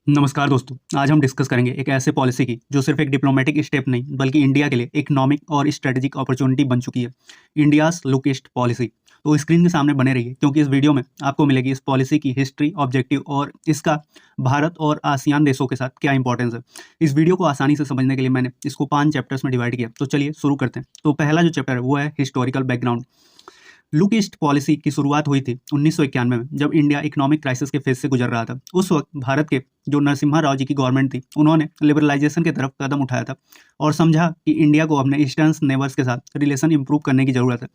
नमस्कार दोस्तों। आज हम डिस्कस करेंगे एक ऐसे पॉलिसी की जो सिर्फ एक डिप्लोमेटिक स्टेप नहीं बल्कि इंडिया के लिए इकोनॉमिक और स्ट्रेटेजिक अपॉर्चुनिटी बन चुकी है। India's look east policy. तो स्क्रीन के सामने बने रहिए क्योंकि इस वीडियो में आपको मिलेगी इस पॉलिसी की हिस्ट्री, ऑब्जेक्टिव और इसका भारत और आसियान देशों के साथ क्या इंपॉर्टेंस है। इस वीडियो को आसानी से समझने के लिए मैंने इसको 5 चैप्टर्स में डिवाइड किया। तो चलिए शुरू करते हैं। तो पहला जो चैप्टर है वो है historical background. Look east policy की शुरुआत हुई थी 1991 में, जब इंडिया इकोनॉमिक क्राइसिस के फेज से गुजर रहा था। उस वक्त भारत के जो नरसिम्हा राव जी की गवर्नमेंट थी, उन्होंने लिबरलाइजेशन की तरफ कदम उठाया था और समझा कि इंडिया को अपने ईस्टर्न नेबर्स के साथ रिलेशन इंप्रूव करने की जरूरत है।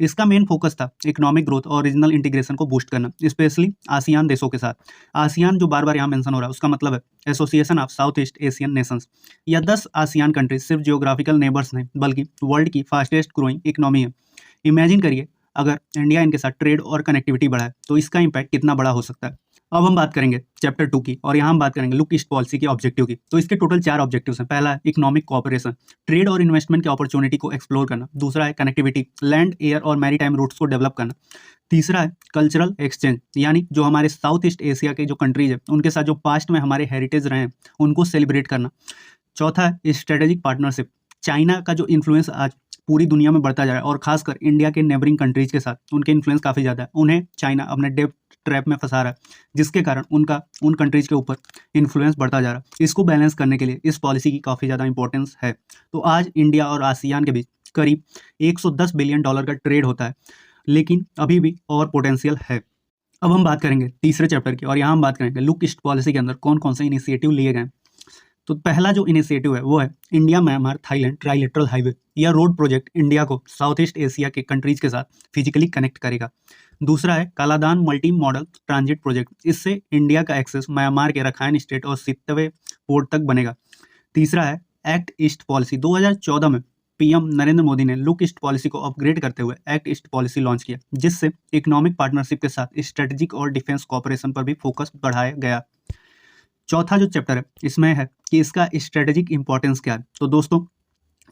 इसका मेन फोकस था इकोनॉमिक ग्रोथ और रीजनल इंटीग्रेशन को बूस्ट करना, स्पेशली आसियान देशों के साथ। आसियान जो बार बार यहाँ मेंशन हो रहा है, उसका मतलब है association of south east Asian Nations. यह 10 आसियान कंट्रीज सिर्फ जियोग्राफिकल नेबर्स नहीं बल्कि वर्ल्ड की फास्टेस्ट ग्रोइंग इकोनॉमी है। इमेजिन करिए, अगर इंडिया इनके साथ ट्रेड और कनेक्टिविटी बढ़ाए तो इसका इंपैक्ट कितना बड़ा हो सकता है। अब हम बात करेंगे चैप्टर 2 की, और यहाँ हम बात करेंगे लुक ईस्ट पॉलिसी के ऑब्जेक्टिव की। तो इसके टोटल 4 ऑब्जेक्टिव्स हैं। पहला है इकोनॉमिक कोऑपरेशन, ट्रेड और इन्वेस्टमेंट की अपॉर्चुनिटी को एक्सप्लोर करना। दूसरा है कनेक्टिविटी, लैंड, एयर और मैरीटाइम रूट्स को डेवलप करना। तीसरा है कल्चरल एक्सचेंज, यानी जो हमारे साउथ ईस्ट एशिया के जो कंट्रीज है उनके साथ जो पास्ट में हमारे हेरिटेज रहे हैं उनको सेलिब्रेट करना। चौथा है स्ट्रेटेजिक पार्टनरशिप, चाइना का जो इन्फ्लुएंस आज पूरी दुनिया में बढ़ता जा रहा है और खासकर इंडिया के नेबरिंग कंट्रीज के साथ उनके इन्फ्लुएंस काफ़ी ज़्यादा है। उन्हें चाइना अपने डेब्ट ट्रैप में फंसा रहा है, जिसके कारण उनका उन कंट्रीज के ऊपर इन्फ्लुएंस बढ़ता जा रहा है। इसको बैलेंस करने के लिए इस पॉलिसी की काफ़ी ज़्यादा इंपॉर्टेंस है। तो आज इंडिया और आसियान के बीच करीब $110 बिलियन का ट्रेड होता है, लेकिन अभी भी और पोटेंशियल है। अब हम बात करेंगे तीसरे चैप्टर की, और यहाँ हम बात करेंगे लुक ईस्ट पॉलिसी के अंदर कौन कौन से इनिशिएटिव लिए गए। तो पहला जो इनिशिएटिव है वो है India Myanmar Thailand trilateral highway. यह रोड प्रोजेक्ट इंडिया को साउथ ईस्ट एशिया के कंट्रीज के साथ फिजिकली कनेक्ट करेगा। दूसरा है Kaladan multi modal transit project, इससे इंडिया का एक्सेस म्यांमार के रखाइन स्टेट और सितवे पोर्ट तक बनेगा। तीसरा है एक्ट ईस्ट पॉलिसी। 2014 में पीएम नरेंद्र मोदी ने लुक ईस्ट पॉलिसी को अपग्रेड करते हुए एक्ट ईस्ट पॉलिसी लॉन्च किया, जिससे इकोनॉमिक पार्टनरशिप के साथ स्ट्रेटेजिक और डिफेंस कॉपरेशन पर भी फोकस बढ़ाया गया। चौथा जो चैप्टर है इसमें है कि इसका स्ट्रेटेजिक इंपॉर्टेंस क्या है। तो दोस्तों,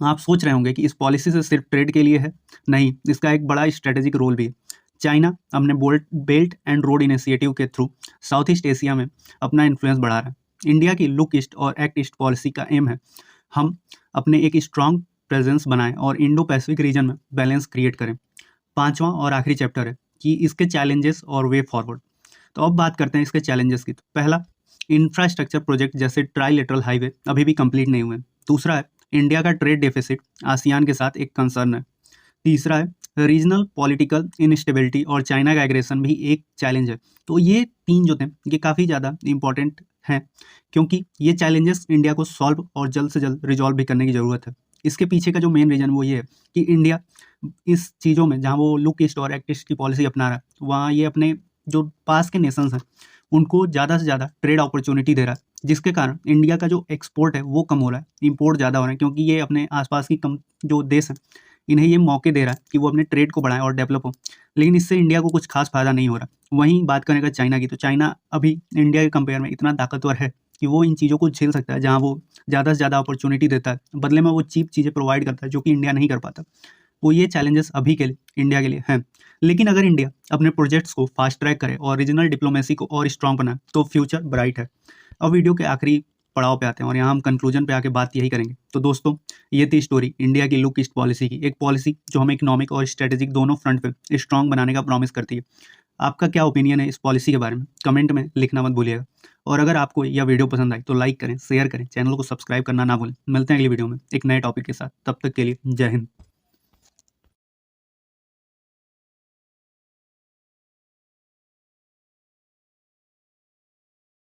आप सोच रहे होंगे कि इस पॉलिसी से सिर्फ ट्रेड के लिए है। नहीं, इसका एक बड़ा स्ट्रेटेजिक रोल भी है। चाइना अपने बेल्ट एंड रोड इनिशिएटिव के थ्रू साउथ ईस्ट एशिया में अपना इन्फ्लुएंस बढ़ा रहा है। इंडिया की लुक ईस्ट और एक्ट ईस्ट पॉलिसी का एम है हम अपने एक स्ट्रॉन्ग प्रेजेंस बनाएं और इंडो पैसिफिक रीजन में बैलेंस क्रिएट करें। पांचवा और आखिरी चैप्टर है कि इसके चैलेंजेस और वे फॉरवर्ड। तो अब बात करते हैं इसके चैलेंजेस की। तो पहला, इंफ्रास्ट्रक्चर प्रोजेक्ट जैसे ट्राइलेटरल हाईवे अभी भी कंप्लीट नहीं हुए। दूसरा है इंडिया का ट्रेड डेफिसिट आसियान के साथ एक कंसर्न है। तीसरा है रीजनल पॉलिटिकल इनस्टेबिलिटी और चाइना का एग्रेशन भी एक चैलेंज है। तो ये 3 जो थे ये काफ़ी ज़्यादा इंपॉर्टेंट हैं, क्योंकि ये चैलेंजेस इंडिया को सॉल्व और जल्द से जल्द रिजॉल्व भी करने की ज़रूरत है। इसके पीछे का जो मेन रीज़न वो ये है कि इंडिया इस चीज़ों में, जहाँ वो लुक ईस्ट और एक्ट ईस्ट की पॉलिसी अपना रहा है, वहाँ ये अपने जो पास के नेशंस हैं उनको ज़्यादा से ज़्यादा ट्रेड अपॉर्चुनिटी दे रहा है, जिसके कारण इंडिया का जो एक्सपोर्ट है वो कम हो रहा है, इंपोर्ट ज़्यादा हो रहा है, क्योंकि ये अपने आसपास की कम जो देश हैं इन्हें ये मौके दे रहा है कि वो अपने ट्रेड को बढ़ाएं और डेवलप हो। लेकिन इससे इंडिया को कुछ खास फायदा नहीं हो रहा। वहीं बात करें अगर चाइना की, तो चाइना अभी इंडिया के कंपेयर में इतना ताकतवर है कि वो इन चीज़ों को झेल सकता है, जहाँ वो ज़्यादा से ज़्यादा अपॉर्चुनिटी देता है, बदले में वो चीप चीज़ें प्रोवाइड करता है जो कि इंडिया नहीं कर पाता। वो ये चैलेंजेस अभी के लिए इंडिया के लिए हैं। लेकिन अगर इंडिया अपने प्रोजेक्ट्स को फास्ट ट्रैक करे और रीजनल डिप्लोमेसी को और स्ट्रॉन्ग बनाए तो फ्यूचर ब्राइट है। अब वीडियो के आखिरी पड़ाव पे आते हैं और यहाँ हम कंक्लूजन पे आके बात यही करेंगे। तो दोस्तों, ये थी स्टोरी इंडिया की लुक ईस्ट पॉलिसी की, एक पॉलिसी जो हमें इकोनॉमिक और स्ट्रेटेजिक दोनों फ्रंट पे स्ट्रॉन्ग बनाने का प्रॉमिस करती है। आपका क्या ओपिनियन है इस पॉलिसी के बारे में, कमेंट में लिखना मत भूलिएगा। और अगर आपको यह वीडियो पसंद आई तो लाइक करें, शेयर करें, चैनल को सब्सक्राइब करना ना भूलें। मिलते हैं अगली वीडियो में एक नए टॉपिक के साथ। तब तक के लिए जय हिंद।